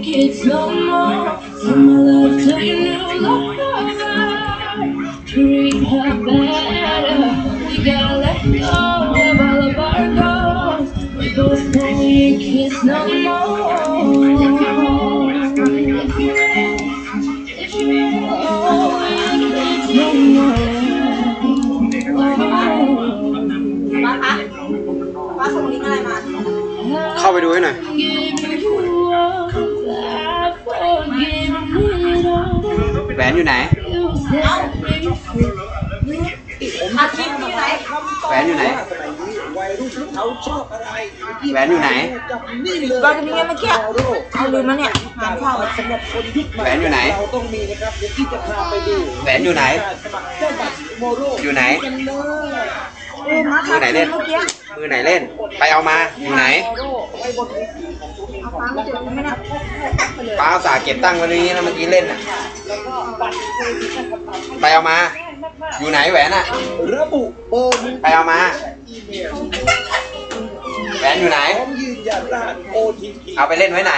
Kids no more. From my love to your new lover. Treat her better. We gotta let go of all of our goals. We both know we ain't kids no more. ป้าส่งลิงก์อะไรมาเข้าไปดูให้หน่อยแหวนอยู่ไหนอาทิตย์ที่ไหนแหวนอยู่ไหนแหวนอยู่ไหนตอนนี้เมื่อกี้เอาลืมแล้วเนี่ยหาข้าวสำหรับคนยุคใหม่แหวนอยู่ไหนแหวนอยู่ไหนอยู่ไหนมือไหนเล่นมือไหนเล่นไปเอามาอยู่ไหนป้าสาเก็บตั้งไว้ตรงนี้แล้วเมื่อกี้เล่นน่ะไปเอามาอยู่ไหนแหวนอ่ะระบุเบอร์ไปเอามาแหวนอยู่ไหนเอาไปเล่นไว้ไหน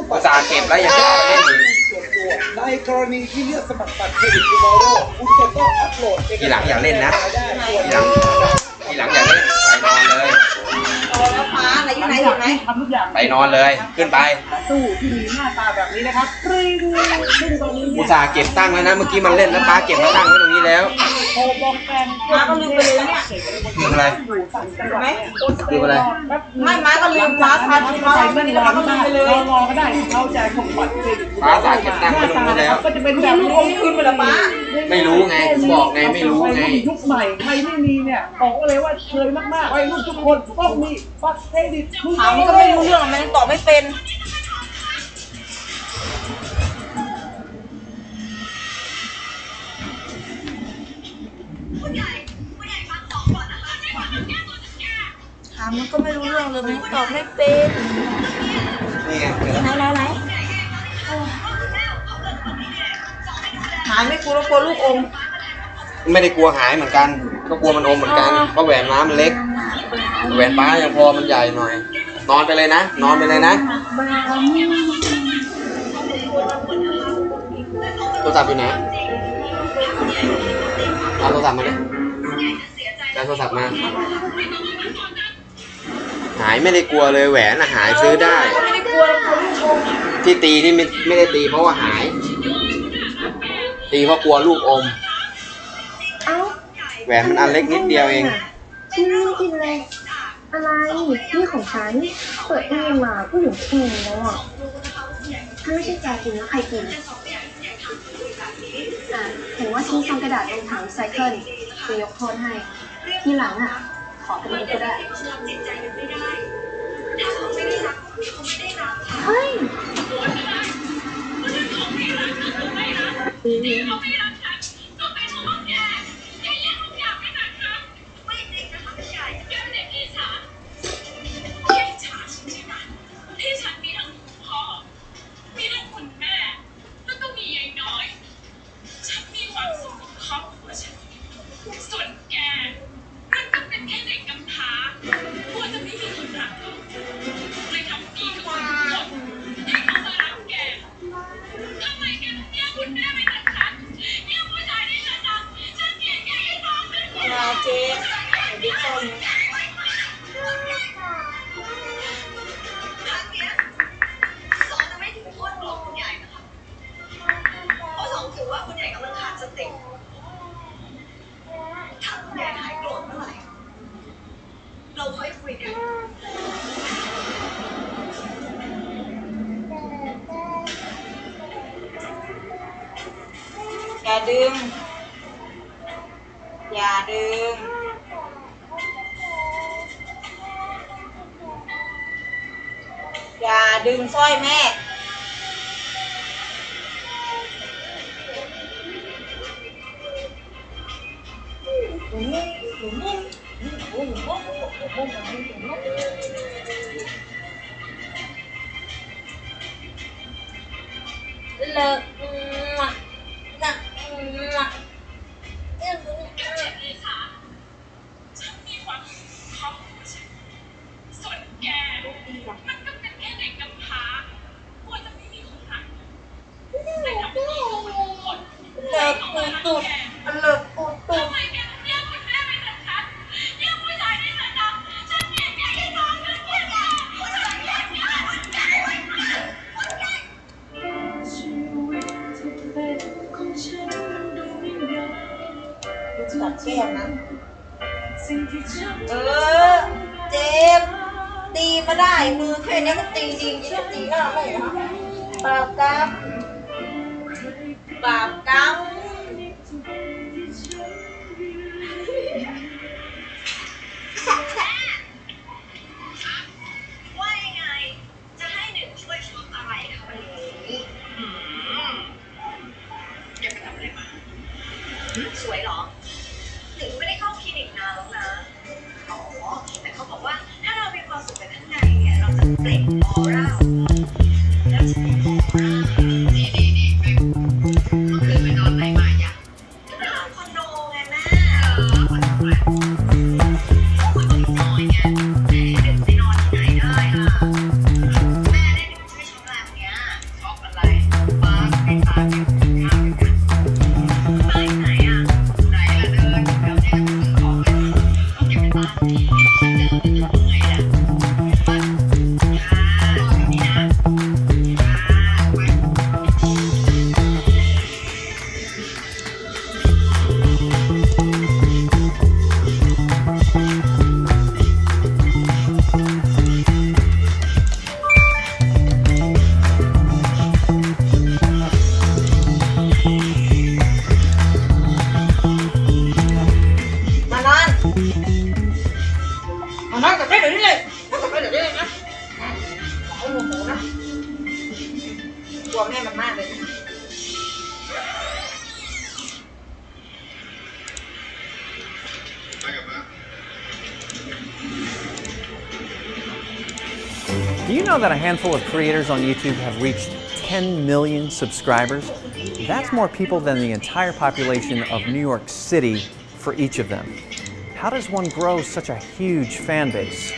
ป้าสาเก็บแล้วยังจะเอาไปเล่นอีกในกรณีที่เลือกสมัครบัตรเครดิตทูมอร์โรคุณจะต้องอัปโหลดทีหลังอย่าเล่นนะทีหลังอย่าเล่นไปนอนเลยแล้วฟ้าอะไรอยู่ไหนอยู่ไหนไปนอนเลยขึ้นไปตู้ที่มีหน้าตาแบบนี้นะครับอุตส่าห์เก็บตั้งแล้วนะเมื่อกี้มันเล่นแล้วป้าเก็บมาตั้งไว้ตรงนี้แล้วม้าก็ลืมไปเลยเนี่ยคืออะไรไหมคืออะไรไม่ม้าก็ลืมฟ้าพาทีม้าไปนี่แล้วม้าก็ลืมไปเลยรอก็ได้เขาจะส่งบัตรเครดิตป้าสาเก็บตั้งไว้ตรงนี้แล้วก็จะเป็นแบบลูกอมคืนไปแล้วป้าไม่รู้ไงบอกไงไม่รู้ไงยุคใหม่ใครไม่มีเนี่ยบอกเลยว่าเคยมากๆวัยรุ่นทุกคนต้องมีบัตรเครดิตถามมันก็ไม่รู้เรื่องมันตอบไม่เป็นถามมันก็ไม่รู้เรื่องเลยมันตอบไม่เป็นนี่ไงไหนหายไม่กลัวแล้วกลัวลูกอมไม่ได้กลัวหายเหมือนกันก็กลัวมันอมเหมือนกันเพราะแหวนม้ามันเล็กแหวนป้ายังพอมันใหญ่หน่อยนอนไปเลยนะนอนไปเลยนะโทรศัพท์อยู่ไหนเอาโทรศัพท์มาดิเอาโทรศัพท์มาหายไม่ได้กลัวเลยแหวนหายซื้อได้ที่ตีนี่ไม่ได้ตีเพราะว่าหายตีเพราะกลัวลูกอมแหวนมันอันเล็กนิดเดียวเองที่นี่กินเลยอะไรนี่ของฉันเปิดเองมาผู้หญิงกินแล้วอ่ะถ้าไม่ใช่แกกินแล้วใครกินเห็นว่าทิ้งซองกระดาษลงถังรีไซเคิลจะยกโทษให้ทีหลังอ่ะขอเป็นเองก็ได้เฮ้ยเจ๊บิ๊กส้มอย่าดึงอย่าดึงอย่าดึงสร้อยแม่ เลิกนะเลิกปูตุดเลิกปูตุดตัดแก้มนะเจ็บตีมาได้มือแค่นี้ก็ตีจริงจะตีหน้าไม่เหรอบาปกรรมบาปกรรมว่ายังไงจะให้หนึ่งช่วยช็อปอะไรเขาวันนี้อยากไปทำอะไรมาสวยเหรอหนึ่งไม่ได้เข้าคลินิกนานแล้วนะอ๋อแต่เขาบอกว่าถ้าเรามีความสุขในข้างในเนี่ยเราจะเปล่งออร่าแล้วจะมีออร่านี่เมื่อคืนไปนอนไหนมาอ่ะคอนโดไงแม่คอนโดแหละคนตัวน้อยไงเด็กไปนอนที่ไหนได้ล่ะแม่ได้ช่วยช็อปแบบเนี้ยช็อปอะไรบ้าไปตามอยู่ข้าวกันไปไหนอ่ะไหนละเดินเดี๋ยวเนี่ยซื้อของเลยต้องเก็บไปบ้านฉันเดินไปถึงเมื่อยแล้วบ้านรออยู่นี่นะมานอนกับแม่เดี๋ยวนี้เลยกับแม่เดี๋ยวนี้เลยนะเอาหัวหมูนะกลัวแม่มันมากเลยนะ Do you know that a handful of creators on YouTube have reached 10 million subscribers? That's more people than the entire population of New York City for each of them. How does one grow such a huge fan base?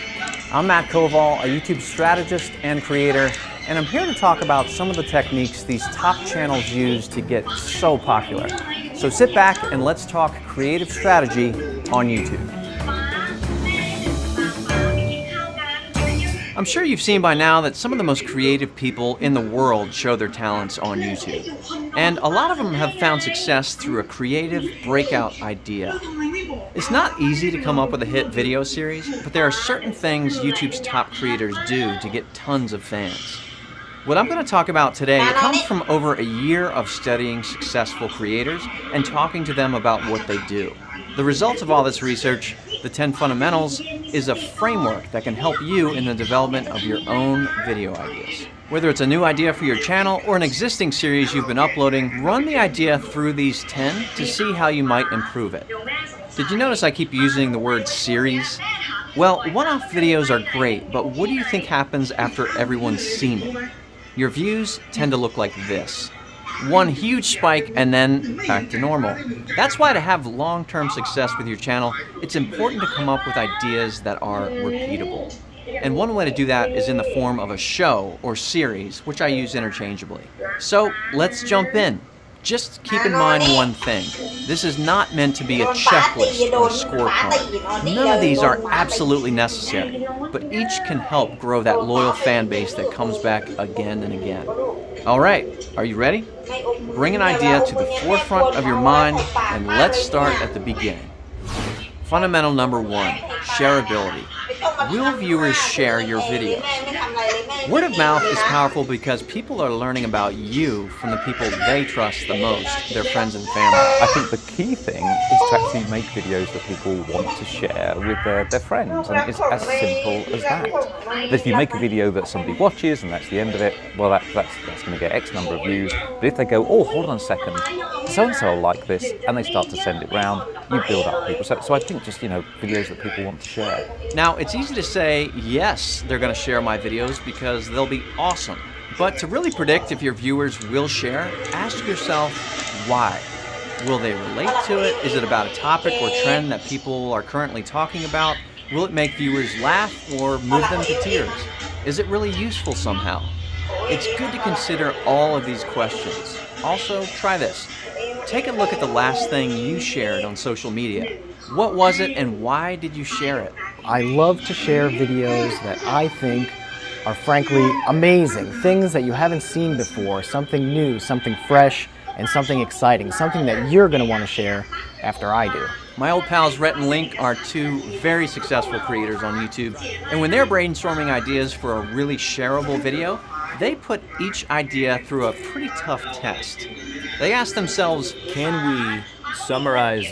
I'm Matt Koval, a YouTube strategist and creator, and I'm here to talk about some of the techniques these top channels use to get so popular. So sit back and let's talk creative strategy on YouTube. I'm sure you've seen by now that some of the most creative people in the world show their talents on YouTube. And a lot of them have found success through a creative breakout idea. It's not easy to come up with a hit video series, but there are certain things YouTube's top creators do to get tons of fans. What I'm going to talk about today comes from over a year of studying successful creators and talking to them about what they do. The result of all this research, the 10 Fundamentals, is a framework that can help you in the development of your own video ideas. Whether it's a new idea for your channel or an existing series you've been uploading, run the idea through these 10 to see how you might improve it. Did you notice I keep using the word series? Well, one-off videos are great, but what do you think happens after everyone's seen it? Your views tend to look like this. One huge spike and then back to normal. That's why to have long-term success with your channel, it's important to come up with ideas that are repeatable. And one way to do that is in the form of a show or series, which I use interchangeably. So let's jump in. Just keep in mind one thing. This is not meant to be a checklist or a scorecard. None of these are absolutely necessary, but each can help grow that loyal fan base that comes back again and again. All right, are you ready? Bring an idea to the forefront of your mind and let's start at the beginning. Fundamental number 1, shareability. Will viewers share your videos? Word of mouth is powerful because people are learning about you from the people they trust the most, their friends and family. I think the key thing is to actually make videos that people want to share with their friends, and it's as simple as that. That if you make a video that somebody watches and that's the end of it, well that's going to get X number of views, but if they go, oh hold on a second, so-and-so will like this, and they start to send it round, you build up people. So I think just, videos that people want to share. Now, it's easy to say, yes, they're going to share my videos because they'll be awesome. But to really predict if your viewers will share, ask yourself why. Will they relate to it? Is it about a topic or trend that people are currently talking about? Will it make viewers laugh or move them to tears? Is it really useful somehow? It's good to consider all of these questions. Also, try this. Take a look at the last thing you shared on social media. What was it and why did you share it? I love to share videos that I think are frankly amazing. Things that you haven't seen before, something new, something fresh, and something exciting, something that you're going to want to share after I do. My old pals Rhett and Link are two very successful creators on YouTube, and when they're brainstorming ideas for a really shareable video, they put each idea through a pretty tough test. They ask themselves, can we summarize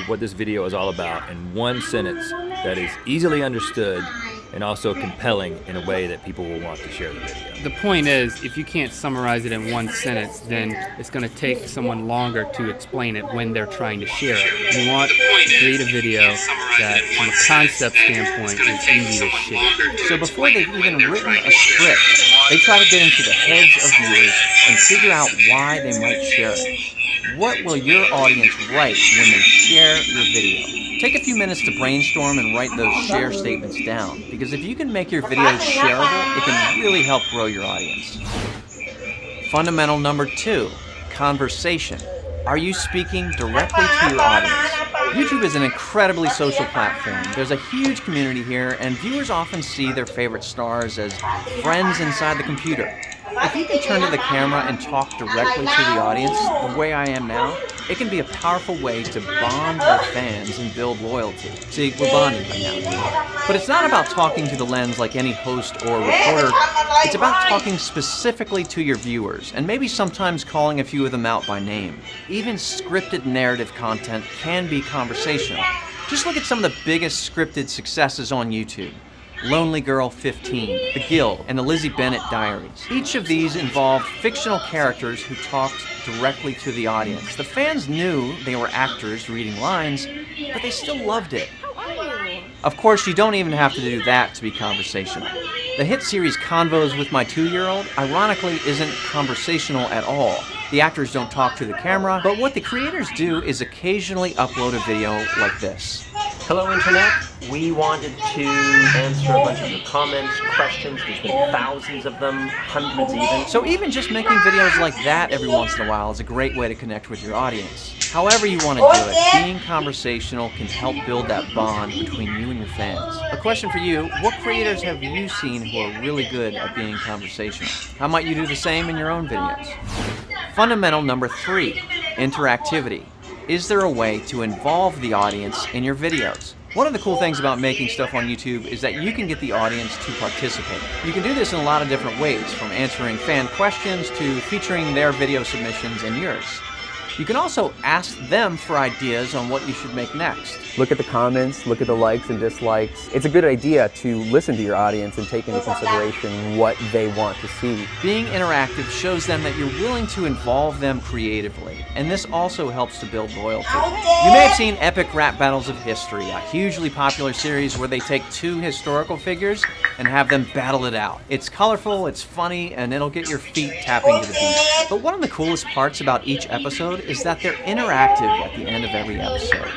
what this video is all about in one sentence that is easily understood and also compelling in a way that people will want to share the video? The point is, if you can't summarize it in one sentence, then it's going to take someone longer to explain it when they're trying to share it. You want to create a video that, from a concept standpoint, is easy to share. So before they've even written a script, they try to get into the heads of viewers and figure out why they might share it. What will your audience write when they share your video? Take a few minutes to brainstorm and write those share statements down, because if you can make your videos shareable, it can really help grow your audience. Fundamental number 2, conversation. Are you speaking directly to your audience? YouTube is an incredibly social platform. There's a huge community here, and viewers often see their favorite stars as friends inside the computer. If you can turn to the camera and talk directly to the audience, the way I am now, it can be a powerful way to bond with fans and build loyalty. See, we're bonding right now. But it's not about talking to the lens like any host or reporter. It's about talking specifically to your viewers, and maybe sometimes calling a few of them out by name. Even scripted narrative content can be conversational. Just look at some of the biggest scripted successes on YouTube. Lonely Girl 15, The Guild, and the Lizzie Bennett Diaries. Each of these involved fictional characters who talked directly to the audience. The fans knew they were actors reading lines, but they still loved it. Of course, you don't even have to do that to be conversational. The hit series Convos with My 2-Year-Old, ironically, isn't conversational at all. The actors don't talk to the camera, but what the creators do is occasionally upload a video like this. Hello Internet, we wanted to answer a bunch of your comments, questions. There's been thousands of them, hundreds even. So even just making videos like that every once in a while is a great way to connect with your audience. However you want to do it, being conversational can help build that bond between you and your fans. A question for you, what creators have you seen who are really good at being conversational? How might you do the same in your own videos? Fundamental number 3, interactivity. Is there a way to involve the audience in your videos? One of the cool things about making stuff on YouTube is that you can get the audience to participate. You can do this in a lot of different ways, from answering fan questions to featuring their video submissions and yours. You can also ask them for ideas on what you should make next. Look at the comments, look at the likes and dislikes. It's a good idea to listen to your audience and take into consideration what they want to see. Being interactive shows them that you're willing to involve them creatively, and this also helps to build loyalty. You may have seen Epic Rap Battles of History, a hugely popular series where they take 2 historical figures and have them battle it out. It's colorful, it's funny, and it'll get your feet tapping to the beat. But one of the coolest parts about each episode is that they're interactive at the end of every episode.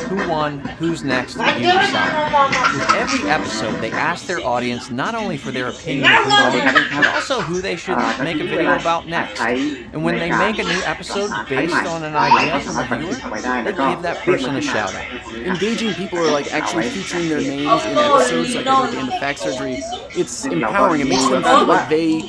Who won, who's next, you decide. With every episode, they ask their audience not only for their opinion of who won, but also who they should make a video about next. And when they make a new episode based on an idea from a viewer, they give that person a shout out. Engaging people are like actually featuring their names in episodes, like I did at the end of Fact Surgery. It's empowering. It makes them feel like they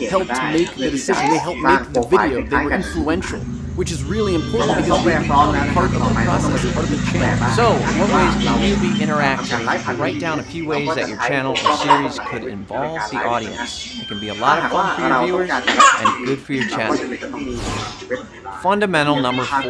helped make the decision. They helped make the video. They were influential. which is really important because we become part of the process, part of the channel. So, what ways can you be interactive? Write down a few ways that your channel or series could involve the audience. It can be a lot of fun for your viewers and good for your channel. Fundamental number 4,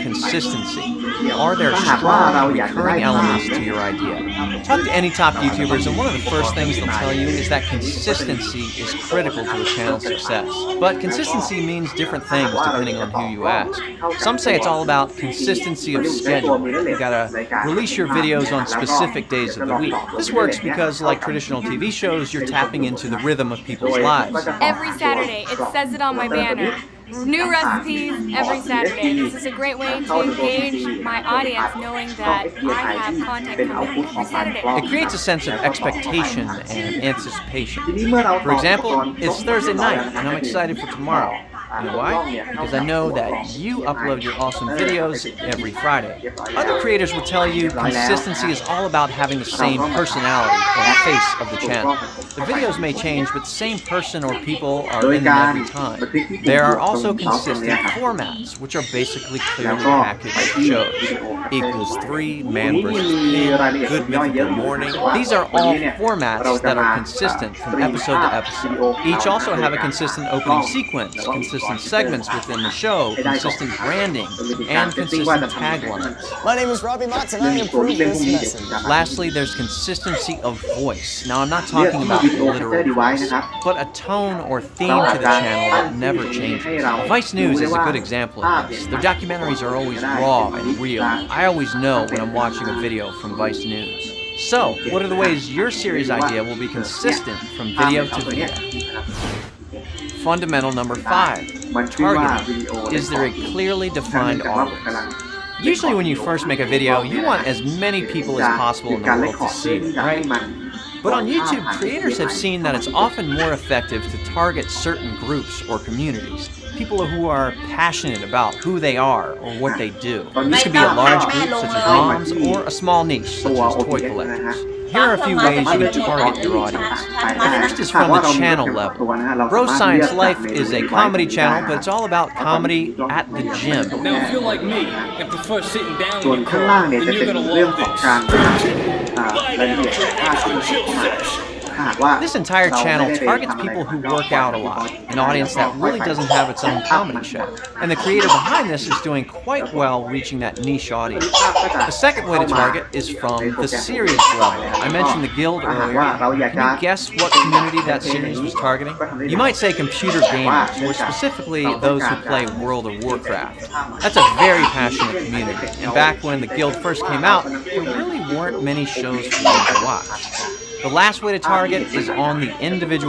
consistency. Are there strong, recurring elements to your idea? Talk to any top YouTubers, and one of the first things they'll tell you is that consistency is critical to a channel's success. But consistency means different things depending on who you ask. Some say it's all about consistency of schedule. You gotta release your videos on specific days of the week. This works because, like traditional TV shows, you're tapping into the rhythm of people's lives. Every Saturday, it says it on my banner. New recipes every Saturday. This is a great way to engage my audience knowing that I have content coming every Saturday. It creates a sense of expectation and anticipation. For example, it's Thursday night and I'm excited for tomorrow. You know why? Because I know that you upload your awesome videos every Friday. Other creators will tell you consistency is all about having the same personality or face of the channel. The videos may change, but the same person or people are in them every time. There are also consistent formats, which are basically clearly packaged shows. Equals 3, Man vs. Pig, Good Mythical Morning. These are all formats that are consistent from episode to episode. Each also have a consistent opening sequence, consistent segments within the show, consistent branding, and consistent taglines. My name is Robbie Motz and I approve this message. Lastly, there's consistency of voice. Now, I'm not talking about literal voice, but a tone or theme to the channel that never changes. Vice News is a good example of this. Their documentaries are always raw and real. I always know when I'm watching a video from Vice News. So, what are the ways your series idea will be consistent from video to video? Fundamental number 5, targeting. Is there a clearly defined audience? Usually when you first make a video, you want as many people as possible in the world to see it, right? But on YouTube, creators have seen that it's often more effective to target certain groups or communities. People who are passionate about who they are or what they do. This could be a large group such as moms or a small niche such as toy collectors. Here are a few ways you can target your audience. The first is from the channel level. Bro Science Life is a comedy channel, but it's all about comedy at the gym. Now if you're like me and prefer sitting down in your car, then you're gonna love this. This entire channel targets people who work out a lot, an audience that really doesn't have its own comedy show. And the creator behind this is doing quite well reaching that niche audience. The second way to target is from the series level. I mentioned the Guild earlier. Can you guess what community that series was targeting? You might say computer gamers, or specifically those who play World of Warcraft. That's a very passionate community, and back when the Guild first came out, there really weren't many shows for them to watch. The last way to target is on the individual